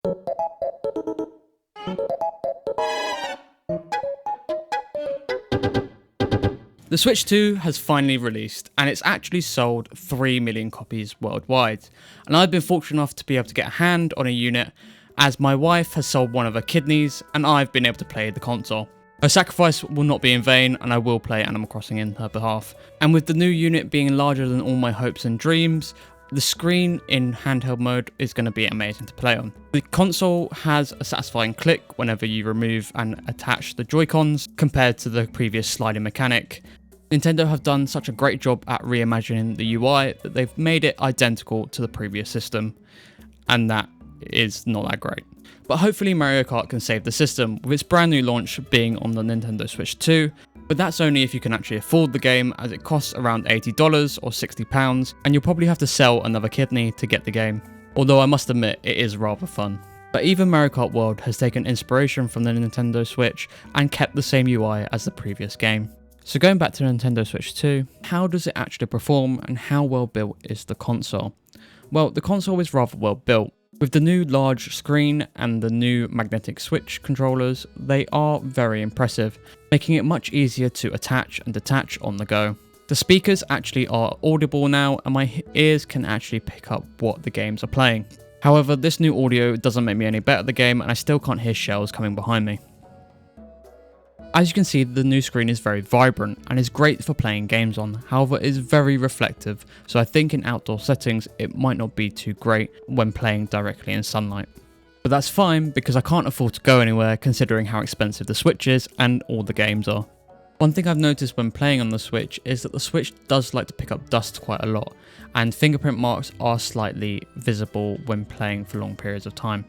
The Switch 2 has finally released, and it's actually sold 3 million copies worldwide, and I've been fortunate enough to be able to get a hand on a unit, as my wife has sold one of her kidneys, and I've been able to play the console. Her sacrifice will not be in vain, and I will play Animal Crossing in her behalf. And with the new unit being larger than all my hopes and dreams, the screen in handheld mode is going to be amazing to play on. The console has a satisfying click whenever you remove and attach the Joy-Cons compared to the previous sliding mechanic. Nintendo have done such a great job at reimagining the UI that they've made it identical to the previous system, and that is not that great. But hopefully Mario Kart can save the system, with its brand new launch being on the Nintendo Switch 2, but that's only if you can actually afford the game, as it costs around $80 or £60, and you'll probably have to sell another kidney to get the game. Although I must admit, it is rather fun. But even Mario Kart World has taken inspiration from the Nintendo Switch and kept the same UI as the previous game. So going back to the Nintendo Switch 2, how does it actually perform and how well built is the console? Well, the console is rather well built. With the new large screen and the new magnetic switch controllers, they are very impressive, making it much easier to attach and detach on the go. The speakers actually are audible now, and my ears can actually pick up what the games are playing. However, this new audio doesn't make me any better at the game, and I still can't hear shells coming behind me. As you can see, the new screen is very vibrant and is great for playing games on, however it is very reflective, so I think in outdoor settings it might not be too great when playing directly in sunlight. But that's fine because I can't afford to go anywhere considering how expensive the Switch is and all the games are. One thing I've noticed when playing on the Switch is that the Switch does like to pick up dust quite a lot, and fingerprint marks are slightly visible when playing for long periods of time.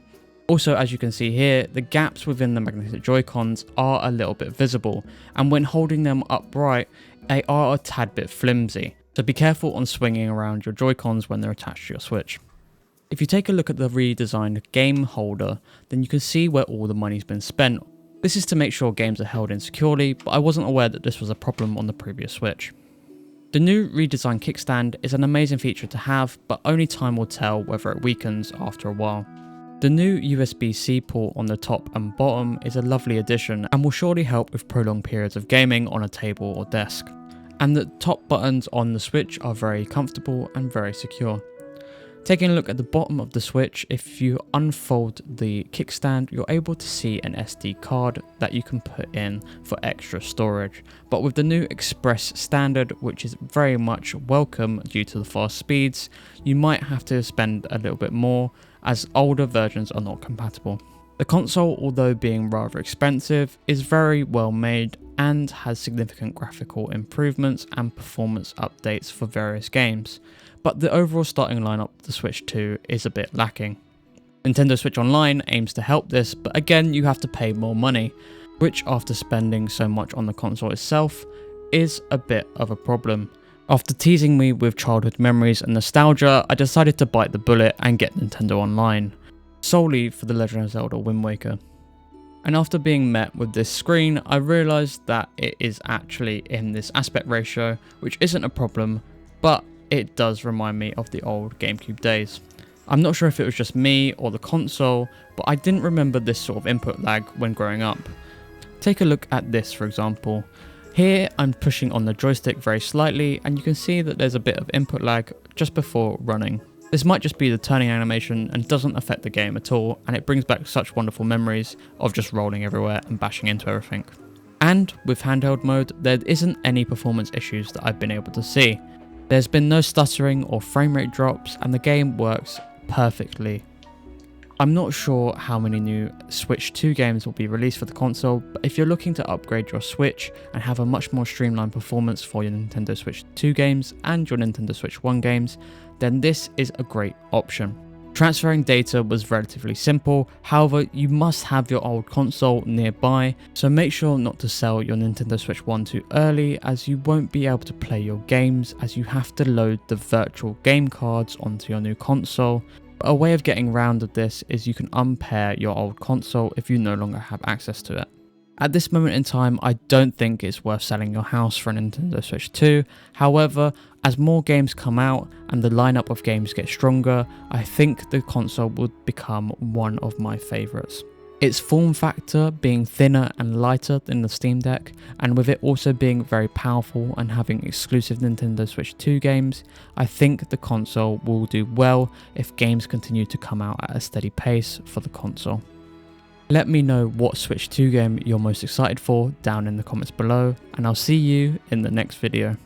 Also, as you can see here, the gaps within the magnetic Joy-Cons are a little bit visible, and when holding them upright, they are a tad bit flimsy, so be careful on swinging around your Joy-Cons when they're attached to your Switch. If you take a look at the redesigned game holder, then you can see where all the money's been spent. This is to make sure games are held in securely, but I wasn't aware that this was a problem on the previous Switch. The new redesigned kickstand is an amazing feature to have, but only time will tell whether it weakens after a while. The new USB-C port on the top and bottom is a lovely addition and will surely help with prolonged periods of gaming on a table or desk. And the top buttons on the Switch are very comfortable and very secure. Taking a look at the bottom of the Switch, if you unfold the kickstand, you're able to see an SD card that you can put in for extra storage. But with the new Express standard, which is very much welcome due to the fast speeds, you might have to spend a little bit more, as older versions are not compatible. The console, although being rather expensive, is very well made and has significant graphical improvements and performance updates for various games, but the overall starting lineup of the Switch 2 is a bit lacking. Nintendo Switch Online aims to help this, but again you have to pay more money, which after spending so much on the console itself is a bit of a problem. After teasing me with childhood memories and nostalgia, I decided to bite the bullet and get Nintendo Online, solely for The Legend of Zelda Wind Waker. And after being met with this screen, I realised that it is actually in this aspect ratio, which isn't a problem, but it does remind me of the old GameCube days. I'm not sure if it was just me or the console, but I didn't remember this sort of input lag when growing up. Take a look at this for example. Here I'm pushing on the joystick very slightly and you can see that there's a bit of input lag just before running. This might just be the turning animation and doesn't affect the game at all, and it brings back such wonderful memories of just rolling everywhere and bashing into everything. And with handheld mode, there isn't any performance issues that I've been able to see. There's been no stuttering or frame rate drops and the game works perfectly. I'm not sure how many new Switch 2 games will be released for the console, but if you're looking to upgrade your Switch and have a much more streamlined performance for your Nintendo Switch 2 games and your Nintendo Switch 1 games, then this is a great option. Transferring data was relatively simple, however you must have your old console nearby, so make sure not to sell your Nintendo Switch 1 too early, as you won't be able to play your games as you have to load the virtual game cards onto your new console. A way of getting around this is you can unpair your old console if you no longer have access to it. At this moment in time, I don't think it's worth selling your house for a Nintendo Switch 2. However, as more games come out and the lineup of games get stronger, I think the console would become one of my favourites. Its form factor being thinner and lighter than the Steam Deck, and with it also being very powerful and having exclusive Nintendo Switch 2 games, I think the console will do well if games continue to come out at a steady pace for the console. Let me know what Switch 2 game you're most excited for down in the comments below, and I'll see you in the next video.